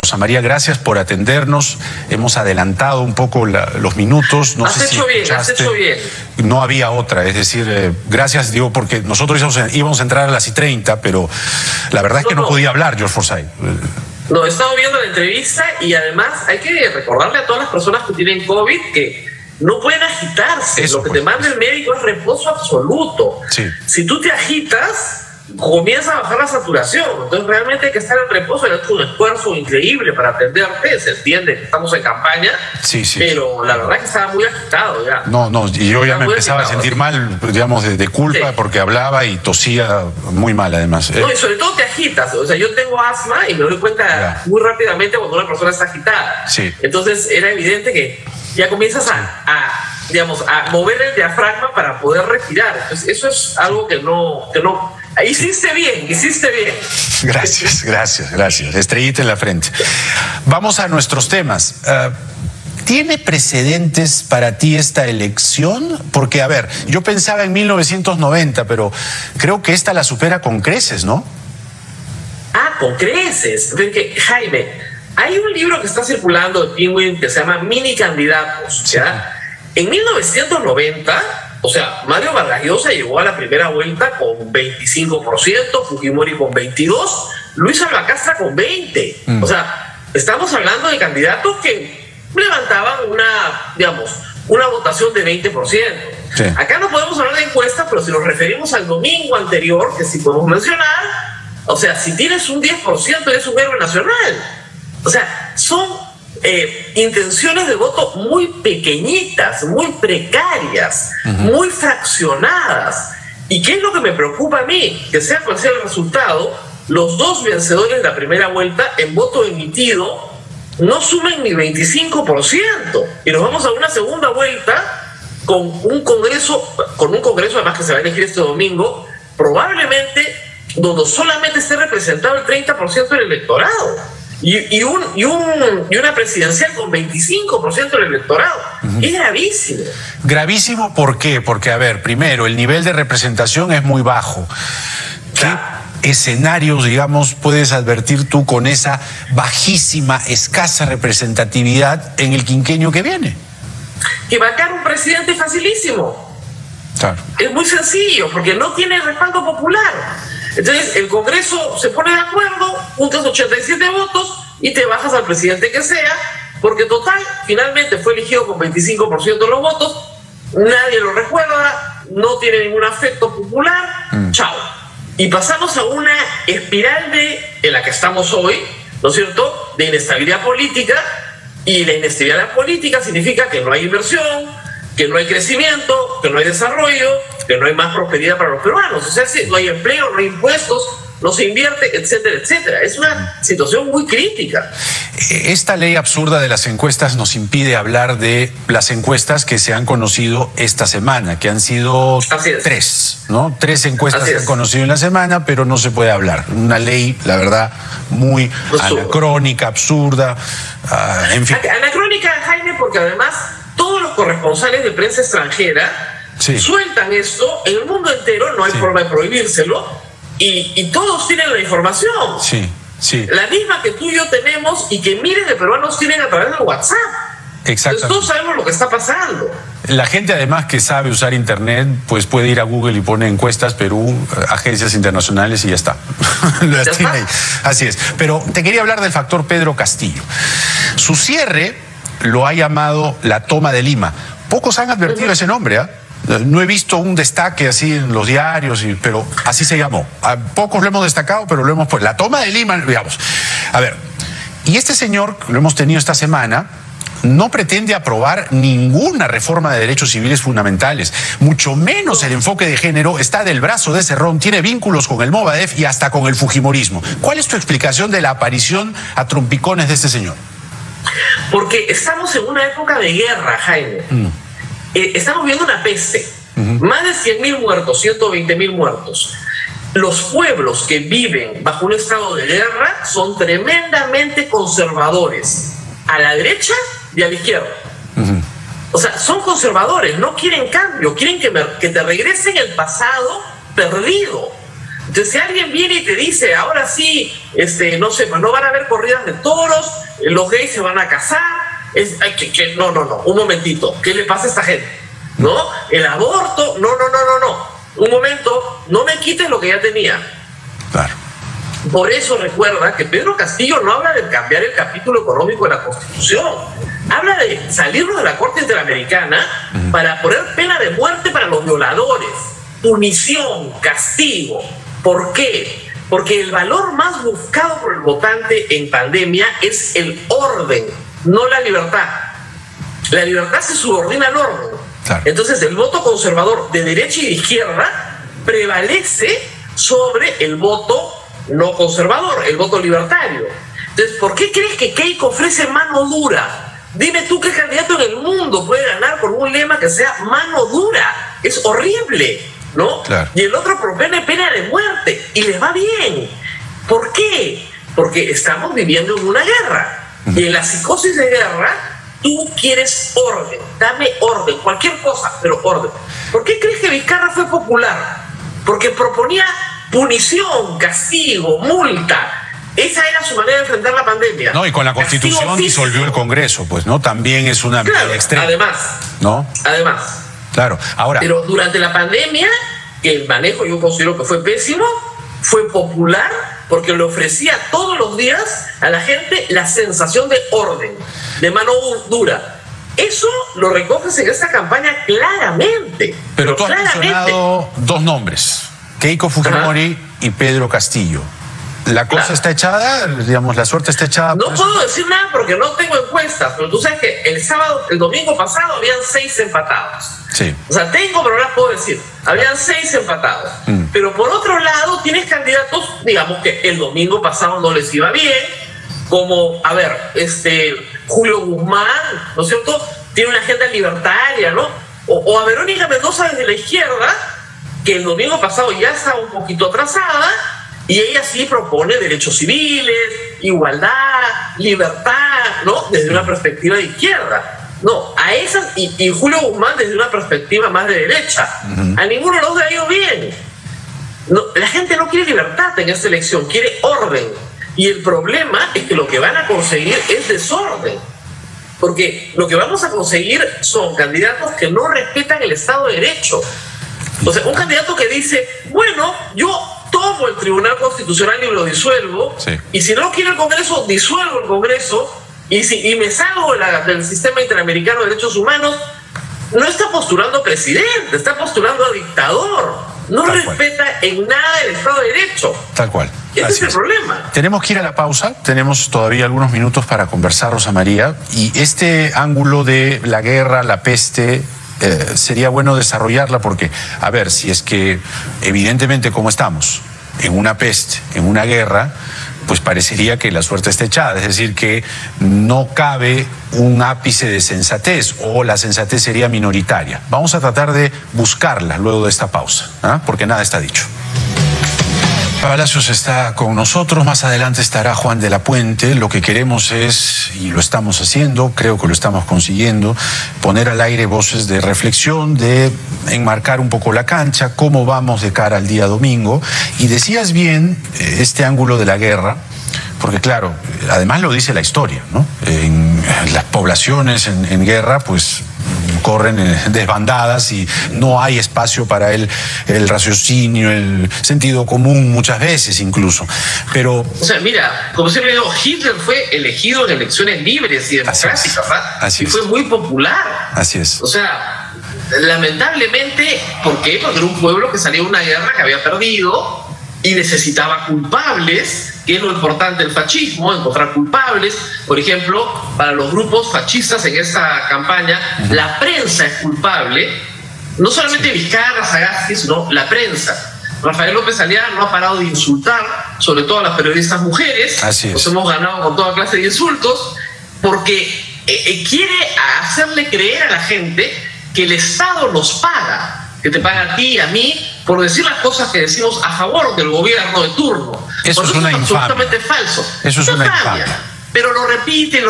Rosa María, gracias por atendernos. Hemos adelantado un poco los minutos. No sé si has hecho bien. No había otra, es decir, gracias, digo, porque nosotros íbamos a entrar a las 1:30, pero la verdad es que no podía hablar George Forsyth. No, he estado viendo la entrevista y además hay que recordarle a todas las personas que tienen COVID que no pueden agitarse. Lo que te manda el médico es reposo absoluto. Sí. Si tú te agitas, comienza a bajar la saturación. Entonces realmente hay que estar en reposo. Es un esfuerzo increíble para atenderte. Se entiende que estamos en campaña, pero la verdad es que estaba muy agitado ya. Y yo ya me empezaba a sentir mal, digamos, de culpa, porque hablaba y tosía muy mal además. No, y sobre todo te agitas. O sea, yo tengo asma y me doy cuenta muy rápidamente cuando una persona está agitada. Sí. Entonces era evidente que ya comienzas a mover el diafragma para poder respirar. Entonces, eso es algo que no. Hiciste bien. Gracias. Estrellita en la frente. Vamos a nuestros temas. ¿Tiene precedentes para ti esta elección? Porque, a ver, yo pensaba en 1990, pero creo que esta la supera con creces, ¿no? Con creces. Porque, Jaime, hay un libro que está circulando de Penguin que se llama Mini Candidatos. Sí. En 1990, o sea, Mario Vargas Llosa llegó a la primera vuelta con 25%, Fujimori con 22%, Luis Albacastra con 20%. O sea, estamos hablando de candidatos que levantaban una votación de 20%. Sí. Acá no podemos hablar de encuestas, pero si nos referimos al domingo anterior, que sí podemos mencionar, o sea, si tienes un 10% eres un héroe nacional. O sea, son intenciones de voto muy pequeñitas, muy precarias, muy fraccionadas. ¿Y qué es lo que me preocupa a mí? Que sea cual sea el resultado, los dos vencedores de la primera vuelta en voto emitido no sumen ni 25%. Y nos vamos a una segunda vuelta con un congreso además que se va a elegir este domingo, probablemente donde solamente esté representado el 30% del electorado. Y una presidencial con 25% del electorado. Es gravísimo. Gravísimo, ¿por qué? Porque, a ver, primero, el nivel de representación es muy bajo. ¿Qué escenarios, digamos, puedes advertir tú con esa bajísima, escasa representatividad en el quinquenio que viene? Que vacar un presidente es facilísimo. Claro. Es muy sencillo, porque no tiene respaldo popular. Entonces el Congreso se pone de acuerdo, juntas 87 votos y te bajas al presidente que sea, porque total, finalmente fue elegido con 25% de los votos, nadie lo recuerda, no tiene ningún afecto popular, chao. Y pasamos a una espiral en la que estamos hoy, ¿no es cierto?, de inestabilidad política, y la inestabilidad política significa que no hay inversión, que no hay crecimiento, que no hay desarrollo, que no hay más prosperidad para los peruanos. O sea, si no hay empleo, no hay impuestos, no se invierte, etcétera, etcétera. Es una situación muy crítica. Esta ley absurda de las encuestas nos impide hablar de las encuestas que se han conocido esta semana, que han sido 3, ¿no? 3 encuestas se han conocido en la semana, pero no se puede hablar. Una ley, la verdad, muy anacrónica, absurda, en fin. Anacrónica, Jaime, porque además todos los corresponsales de prensa extranjera sueltan esto en el mundo entero, no hay forma de prohibírselo, y todos tienen la información. La misma que tú y yo tenemos y que miles de peruanos tienen a través de WhatsApp. Exacto. Entonces todos sabemos lo que está pasando. La gente además que sabe usar internet, pues puede ir a Google y pone encuestas Perú, agencias internacionales y ya está. Las tiene ahí. Así es. Pero te quería hablar del factor Pedro Castillo. Su cierre lo ha llamado la toma de Lima. Pocos han advertido ese nombre, ¿ah? No he visto un destaque así en los diarios, pero así se llamó. A pocos lo hemos destacado, pero lo hemos puesto. La toma de Lima, digamos. A ver, y este señor, lo hemos tenido esta semana, no pretende aprobar ninguna reforma de derechos civiles fundamentales, mucho menos el enfoque de género. Está del brazo de Cerrón, tiene vínculos con el Movadef y hasta con el fujimorismo. ¿Cuál es tu explicación de la aparición a trompicones de este señor? Porque estamos en una época de guerra, Jaime. Estamos viendo una peste. Más de 100.000 muertos, 120.000 muertos. Los pueblos que viven bajo un estado de guerra son tremendamente conservadores, a la derecha y a la izquierda. O sea, son conservadores, no quieren cambio, quieren que te regresen el pasado perdido. Entonces, si alguien viene y te dice, ahora sí, no sé, no van a haber corridas de toros, los gays se van a casar. No, un momentito, ¿qué le pasa a esta gente? ¿No? El aborto, no. Un momento, no me quites lo que ya tenía. Claro. Por eso recuerda que Pedro Castillo no habla de cambiar el capítulo económico de la Constitución. Habla de salirnos de la Corte Interamericana para poner pena de muerte para los violadores. Punición, castigo. ¿Por qué? Porque el valor más buscado por el votante en pandemia es el orden, no la libertad. La libertad se subordina al orden. Claro. Entonces el voto conservador de derecha y de izquierda prevalece sobre el voto no conservador, el voto libertario. Entonces, ¿por qué crees que Keiko ofrece mano dura? Dime tú qué candidato en el mundo puede ganar con un lema que sea mano dura. Es horrible, ¿no? Claro. Y el otro propone pena de muerte y les va bien. ¿Por qué? Porque estamos viviendo en una guerra. Y en la psicosis de guerra, tú quieres orden. Dame orden, cualquier cosa, pero orden. ¿Por qué crees que Vizcarra fue popular? Porque proponía punición, castigo, multa. Esa era su manera de enfrentar la pandemia. No, y con la Constitución disolvió el Congreso, pues, ¿no? También es una medida extrema. Además. ¿No? Además. Claro, ahora. Pero durante la pandemia, que el manejo yo considero que fue pésimo, fue popular porque le ofrecía todos los días a la gente la sensación de orden, de mano dura. Eso lo recoges en esta campaña claramente. Pero tú has mencionado dos nombres, Keiko Fujimori y Pedro Castillo. ¿La cosa está echada? Digamos, ¿la suerte está echada? No puedo decir nada porque no tengo encuestas, pero tú sabes que el domingo pasado habían 6 empatados. Sí. O sea, tengo, pero no las puedo decir. Habían 6 empatados. Pero por otro lado, tienes candidatos, digamos que el domingo pasado no les iba bien, como, a ver, Julio Guzmán, ¿no es cierto? Tiene una agenda libertaria, ¿no? O a Verónica Mendoza desde la izquierda, que el domingo pasado ya estaba un poquito atrasada, y ella sí propone derechos civiles, igualdad, libertad, ¿no? Desde una perspectiva de izquierda. No, a esas, y Julio Guzmán desde una perspectiva más de derecha. A ninguno de los dos ha ido bien. No, la gente no quiere libertad en esta elección, quiere orden. Y el problema es que lo que van a conseguir es desorden. Porque lo que vamos a conseguir son candidatos que no respetan el Estado de Derecho. O sea, un candidato que dice, bueno, yo tomo el Tribunal Constitucional y lo disuelvo, y si no quiero el Congreso, disuelvo el Congreso, y me salgo del sistema interamericano de derechos humanos. No está postulando a presidente, está postulando a dictador. No respeta en nada el Estado de Derecho. Tal cual. Ese es el problema. Tenemos que ir a la pausa, tenemos todavía algunos minutos para conversar, Rosa María, y este ángulo de la guerra, la peste, sería bueno desarrollarla porque, a ver, si es que evidentemente como estamos, en una peste, en una guerra, pues parecería que la suerte está echada, es decir, que no cabe un ápice de sensatez o la sensatez sería minoritaria. Vamos a tratar de buscarla luego de esta pausa, porque nada está dicho. Palacios está con nosotros, más adelante estará Juan de la Puente. Lo que queremos es, y lo estamos haciendo, creo que lo estamos consiguiendo, poner al aire voces de reflexión, de enmarcar un poco la cancha, cómo vamos de cara al día domingo. Y decías bien este ángulo de la guerra, porque claro, además lo dice la historia, ¿no? En las poblaciones en guerra, pues corren desbandadas y no hay espacio para el raciocinio, el sentido común muchas veces incluso. Pero, o sea, mira, como siempre digo, Hitler fue elegido en elecciones libres y democráticas, ¿verdad? Y fue muy popular. Así es. O sea, lamentablemente, ¿por qué? Porque era un pueblo que salió de una guerra que había perdido y necesitaba culpables, que es lo importante del fascismo, encontrar culpables. Por ejemplo, para los grupos fascistas en esta campaña, la prensa es culpable, no solamente Vizcarra, Sagasti, sino la prensa. Rafael López Aliaga no ha parado de insultar, sobre todo a las periodistas mujeres. Así es. Nos hemos ganado con toda clase de insultos, porque quiere hacerle creer a la gente que el Estado nos paga, que te paga a ti, a mí, por decir las cosas que decimos a favor del gobierno de turno. Eso es una infamia. Absolutamente falso. Eso es una infamia. Pero lo repite.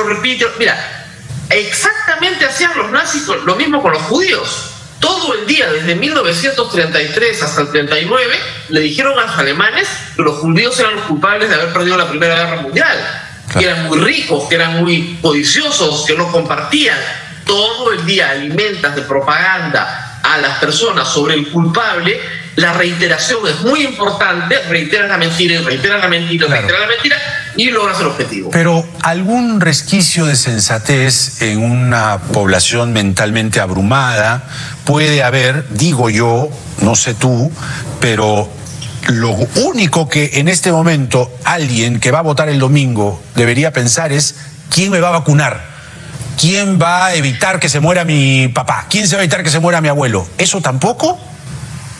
Mira, exactamente hacían los nazis lo mismo con los judíos. Todo el día, desde 1933 hasta el 39, le dijeron a los alemanes que los judíos eran los culpables de haber perdido la Primera Guerra Mundial. que eran muy ricos, que eran muy codiciosos, que no compartían. Todo el día alimentas de propaganda a las personas sobre el culpable. La reiteración es muy importante, reiteras la mentira y reiteras la mentira, claro, reiteras la mentira y logras el objetivo. Pero algún resquicio de sensatez en una población mentalmente abrumada puede haber, digo yo, no sé tú, pero lo único que en este momento alguien que va a votar el domingo debería pensar es: ¿quién me va a vacunar? ¿Quién va a evitar que se muera mi papá? ¿Quién se va a evitar que se muera mi abuelo? ¿Eso tampoco?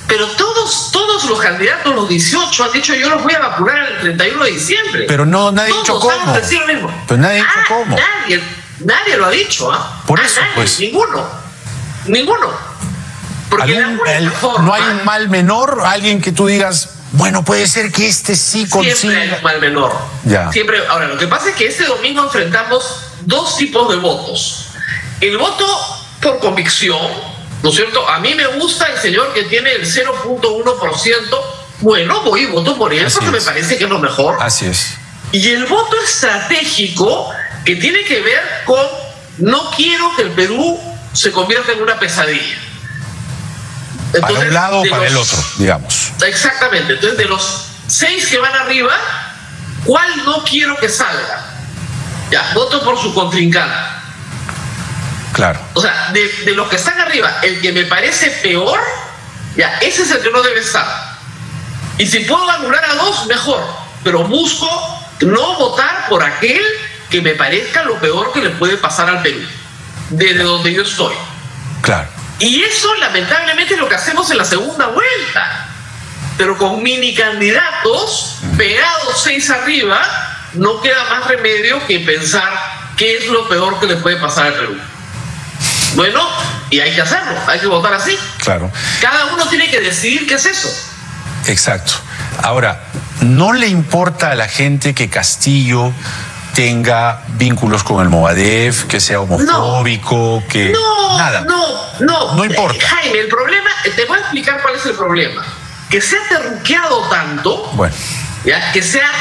Pero todos los candidatos, los 18, han dicho: yo los voy a vacunar el 31 de diciembre. Pero no, nadie ha dicho cómo. Decir lo mismo. Pero nadie ha dicho cómo. Nadie lo ha dicho. Por eso, nadie, pues. Ninguno. Porque ¿no hay un mal menor? Alguien que tú digas, bueno, puede ser que este sí consiga. Siempre hay un mal menor. Ya. Siempre. Ahora, lo que pasa es que este domingo enfrentamos dos tipos de votos. El voto por convicción, ¿no es cierto? A mí me gusta el señor que tiene el 0.1%. Bueno, voy y voto por él porque me parece que es lo mejor. Así es. Y el voto estratégico, que tiene que ver con: no quiero que el Perú se convierta en una pesadilla. Entonces, para un lado o para el otro, digamos. Exactamente. Entonces, de los 6 que van arriba, ¿cuál no quiero que salga? Ya, voto por su contrincante. Claro. O sea, de los que están arriba, el que me parece peor, ya, ese es el que no debe estar. Y si puedo anular a 2, mejor. Pero busco no votar por aquel que me parezca lo peor que le puede pasar al Perú, desde donde yo estoy. Claro. Y eso, lamentablemente, es lo que hacemos en la segunda vuelta. Pero con mini candidatos pegados 6 arriba, no queda más remedio que pensar qué es lo peor que le puede pasar al Perú. Bueno, y hay que hacerlo, hay que votar así. Claro. Cada uno tiene que decidir qué es eso. Exacto. Ahora, ¿no le importa a la gente que Castillo tenga vínculos con el Movadef, que sea homofóbico, que nada? No importa. Jaime, el problema, te voy a explicar cuál es el problema. Que se ha terruqueado tanto, bueno, ¿ya? Que se ha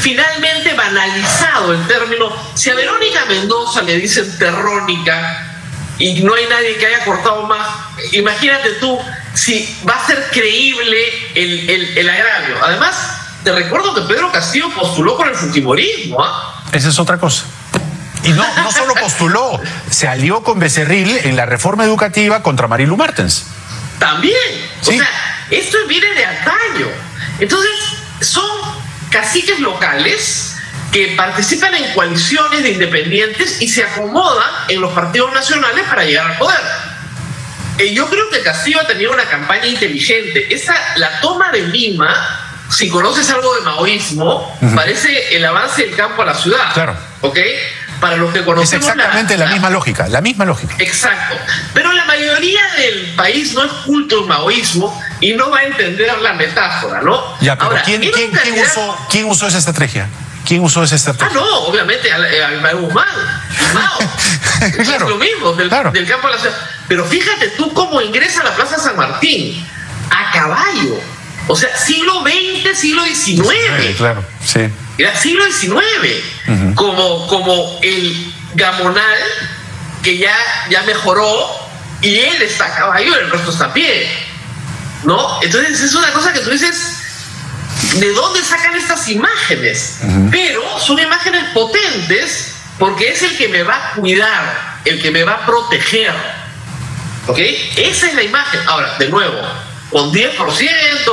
finalmente banalizado el término. Si a Verónica Mendoza le dicen terrónica y no hay nadie que haya cortado más, imagínate tú si va a ser creíble el agravio. Además, te recuerdo que Pedro Castillo postuló por el fujimorismo, Esa es otra cosa. Y no solo postuló, se alió con Becerril en la reforma educativa contra Marilu Martens. También. Sí. O sea, esto viene de antaño. Entonces, son caciques locales que participan en coaliciones de independientes y se acomodan en los partidos nacionales para llegar al poder. Yo creo que Castillo ha tenido una campaña inteligente. La toma de Lima, si conoces algo de maoísmo, parece el avance del campo a la ciudad. Claro. ¿Ok? Para los que conocemos. Es exactamente la misma lógica, la misma lógica. Exacto. Pero la mayoría del país no es culto al maoísmo y no va a entender la metáfora, ¿no? Ya, pero ahora, ¿quién usó esa estrategia? ¿Quién usó esa estrategia? No, obviamente al Guzmán. Claro, es lo mismo, del campo a la ciudad. Pero fíjate tú cómo ingresa a la Plaza San Martín, a caballo. O sea, siglo XX, siglo XIX. Claro, sí. Era siglo XIX. Como el Gamonal, que ya mejoró, y él está a caballo y el resto está a pie. ¿No? Entonces es una cosa que tú dices, ¿de dónde sacan estas imágenes? Pero son imágenes potentes porque es el que me va a cuidar, el que me va a proteger. ¿Ok? Esa es la imagen. Ahora, de nuevo, con 10%,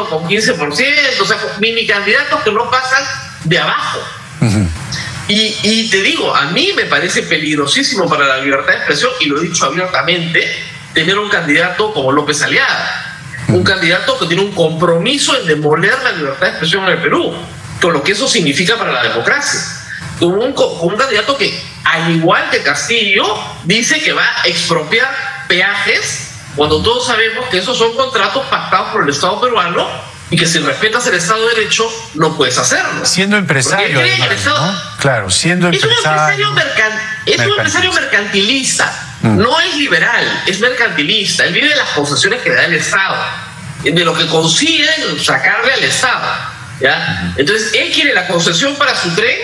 con 15%, o sea, con mini candidatos que no pasan de abajo. Y te digo, a mí me parece peligrosísimo para la libertad de expresión, y lo he dicho abiertamente, tener un candidato como López Aliaga. Un candidato que tiene un compromiso en demoler la libertad de expresión en el Perú, con lo que eso significa para la democracia. Con un candidato que, al igual que Castillo, dice que va a expropiar peajes, cuando todos sabemos que esos son contratos pactados por el Estado peruano y que si respetas el Estado de Derecho no puedes hacerlo. Siendo empresario, además, ¿no? Claro, siendo empresario. Es un empresario mercantilista. No es liberal, es mercantilista. Él vive de las concesiones que le da el Estado, de lo que consiguen sacarle al Estado, ¿ya? Entonces, él quiere la concesión para su tren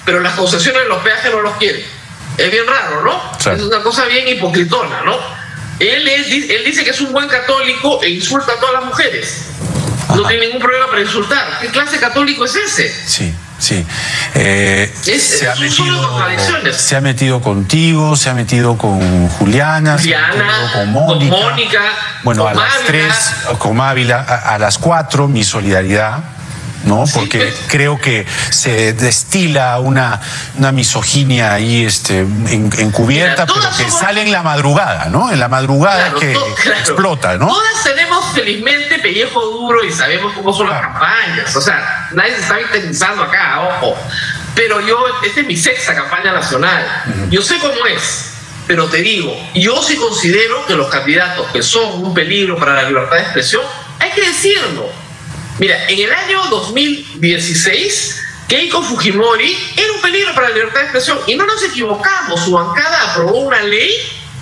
pero las concesiones de los peajes no los quiere. Es bien raro, ¿no? Sí. Es una cosa bien hipocritona, ¿no? Él dice que es un buen católico e insulta a todas las mujeres. Ajá. No tiene ningún problema para insultar. ¿Qué clase de católico es ese? Sí. Sí, se ha metido contigo, se ha metido con Juliana, con Mónica, bueno, a las 3, con Ávila, a las 4, mi solidaridad, ¿no? Porque creo que se destila una misoginia ahí encubierta, pero que sale en la madrugada, ¿no? En la madrugada explota, ¿no? Todas tenemos felizmente pellejo duro y sabemos cómo son las campañas. O sea, nadie se está victimizando acá, ojo. Pero esta es mi 6ª campaña nacional. Yo sé cómo es. Pero te digo, yo sí considero que los candidatos que son un peligro para la libertad de expresión, hay que decirlo. Mira, en el año 2016, Keiko Fujimori era un peligro para la libertad de expresión y no nos equivocamos. Su bancada aprobó una ley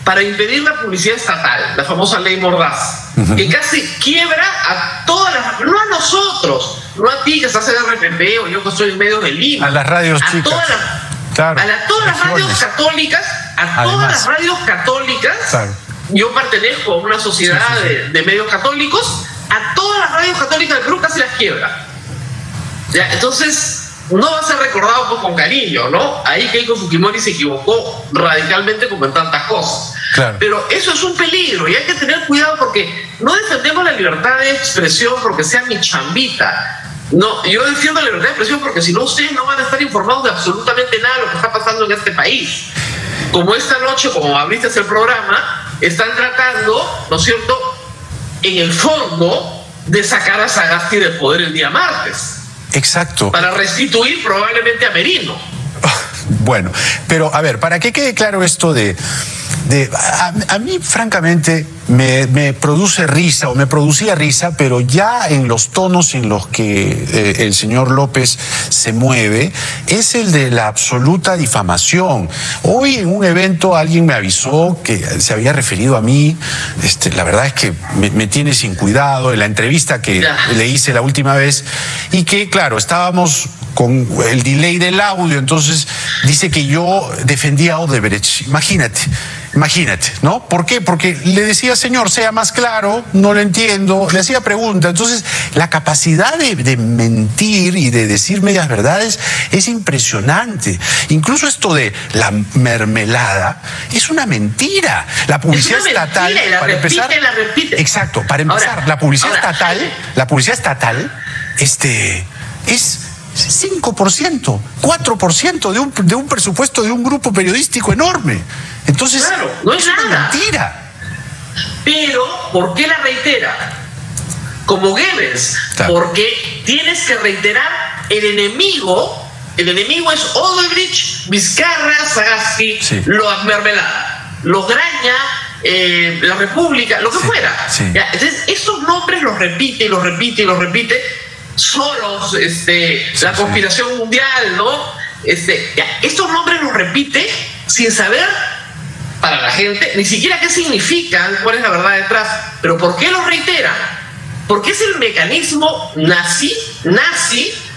para impedir la publicidad estatal, la famosa ley Mordaz, que casi quiebra a todas las... No a nosotros, no a ti que estás en RPP o yo que soy en medio de Lima. A las radios chicas. Todas las radios católicas, todas las radios católicas. Claro. Yo pertenezco a una sociedad de medios católicos. A todas las radios católicas del Perú casi las quiebra. ¿Ya? Entonces, no va a ser recordado pues, con cariño, ¿no? Ahí Keiko Fujimori se equivocó radicalmente como en tantas cosas. Claro. Pero eso es un peligro y hay que tener cuidado porque no defendemos la libertad de expresión porque sea mi chambita. No, yo defiendo la libertad de expresión porque si no ustedes no van a estar informados de absolutamente nada de lo que está pasando en este país. Como esta noche, como abriste el programa, están tratando, ¿no es cierto?, en el fondo de sacar a Sagasti del poder el día martes. Exacto. Para restituir probablemente a Merino. Bueno, pero a ver, para que quede claro esto a mí francamente me produce risa o me producía risa, pero ya en los tonos en los que el señor López se mueve, es el de la absoluta difamación. Hoy en un evento alguien me avisó que se había referido a mí, la verdad es que me tiene sin cuidado en la entrevista que le hice la última vez y que claro, estábamos con el delay del audio, entonces dice que yo defendía a Odebrecht. Imagínate, ¿no? ¿Por qué? Porque le decía, señor, sea más claro, no lo entiendo, le hacía preguntas. Entonces, la capacidad de mentir y de decir medias verdades es impresionante. Incluso esto de la mermelada es una mentira. La publicidad estatal, para empezar, la repite. Exacto, para empezar, ahora, la publicidad estatal, es 5%, 4% de un presupuesto de un grupo periodístico enorme. Entonces, claro, no es una mentira. Pero, ¿por qué la reitera? Como Goebbels, claro. Porque tienes que reiterar el enemigo es Odebrecht, Vizcarra, Sagasti, los Mermelada, los Graña, la República, lo que fuera. Sí. Entonces, estos nombres los repite y los repite y los repite. Solos, la conspiración mundial, ¿no? Estos nombres los repite sin saber para la gente ni siquiera qué significan, cuál es la verdad detrás. Pero ¿por qué los reiteran? Porque es el mecanismo nazi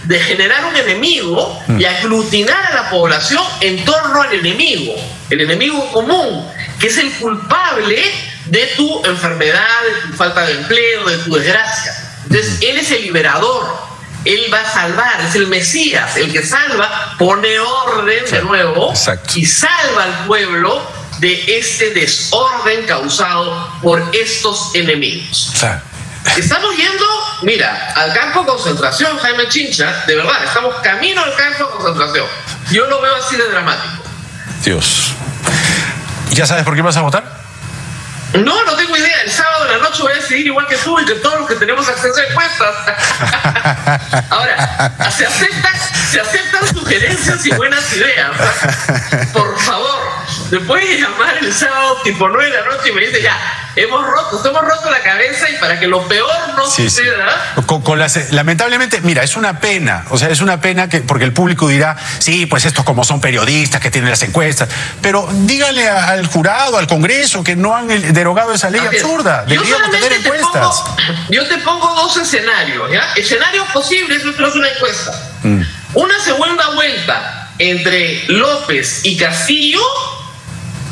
de generar un enemigo y aglutinar a la población en torno al enemigo, el enemigo común, que es el culpable de tu enfermedad, de tu falta de empleo, de tu desgracia. Entonces, él es el liberador, él va a salvar, es el Mesías, el que salva, pone orden de nuevo y salva al pueblo de este desorden causado por estos enemigos. Estamos yendo, mira, al campo de concentración, Jaime Chincha, de verdad, estamos camino al campo de concentración. Yo lo veo así de dramático. Dios. ¿Ya sabes por qué vas a votar? No tengo idea. El sábado de la noche voy a decidir igual que tú y que todos los que tenemos acceso a encuestas. Ahora, se aceptan sugerencias y buenas ideas. Por favor, me puedes llamar el sábado tipo 9 de la noche y me dice ya, hemos roto la cabeza y para que lo peor no suceda. Lamentablemente, mira, es una pena. O sea, es una pena porque el público dirá, sí, pues estos como son periodistas que tienen las encuestas. Pero dígale al jurado, al Congreso, que no han derogado esa ley absurda. Deberíamos tener encuestas. Yo te pongo dos escenarios, ¿ya? Escenarios posibles, esto es una encuesta. Una segunda vuelta entre López y Castillo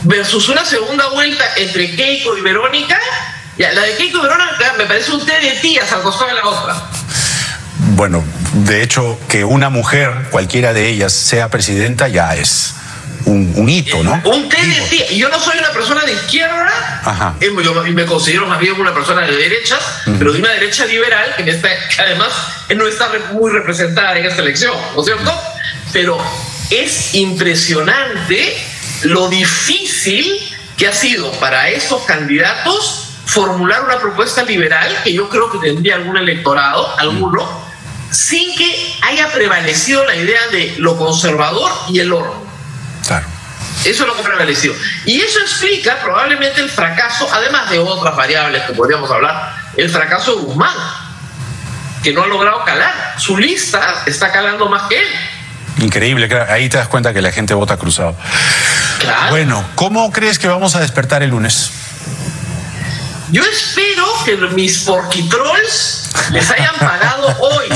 versus una segunda vuelta entre Keiko y Verónica. Ya, la de Keiko y Verónica me parece un té de tías al costado de la otra. Bueno, de hecho, que una mujer, cualquiera de ellas, sea presidenta ya es un hito, ¿no? Un té de tía. Yo no soy una persona de izquierda, yo me considero más bien una persona de derechas, pero de una derecha liberal que además no está muy representada en esta elección, ¿no es cierto? Pero es impresionante lo difícil que ha sido para estos candidatos formular una propuesta liberal, que yo creo que tendría algún electorado, sin que haya prevalecido la idea de lo conservador y el orden. Claro. Eso es lo que prevaleció. Y eso explica probablemente el fracaso, además de otras variables que podríamos hablar, el fracaso de Guzmán, que no ha logrado calar. Su lista está calando más que él. Increíble, ahí te das cuenta que la gente vota cruzado. Claro. Bueno, ¿cómo crees que vamos a despertar el lunes? Yo espero que mis porquitrolls les hayan pagado hoy.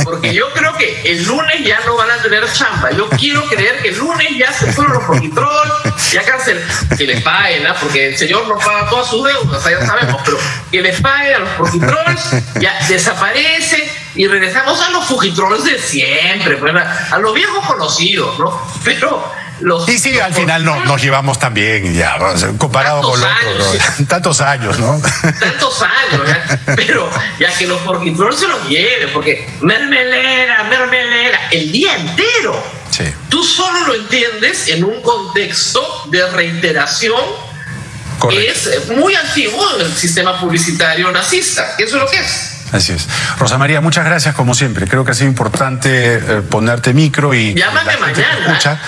Porque yo creo que el lunes ya no van a tener chamba. Yo quiero creer que el lunes ya se fueron los porquitrolls, ya que les paguen, ¿no? Porque el señor nos paga todas sus deudas, ya sabemos, pero que les paguen a los porquitrolls, ya desaparece y regresamos a los fujitrolls de siempre, a los viejos conocidos, ¿no? Pero al final nos llevamos también, ya, comparado con los otros, ¿no? Tantos años, ¿no? Tantos años, ¿ya? Pero ya que los porquitrolls se los lleven, porque mermelera, el día entero. Sí. Tú solo lo entiendes en un contexto de reiteración. Correcto. Que es muy antiguo en el sistema publicitario nazista, que eso es lo que es. Así es. Rosa María, muchas gracias como siempre. Creo que ha sido importante ponerte micro y... Llámame mañana.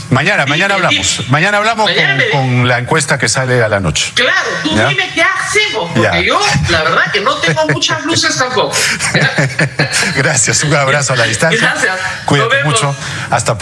Mañana hablamos. Mañana hablamos con la encuesta que sale a la noche. Claro, tú dime qué hacemos, porque yo, la verdad, que no tengo muchas luces tampoco. Gracias, un abrazo a la distancia. Gracias. Cuídate mucho. Hasta pronto.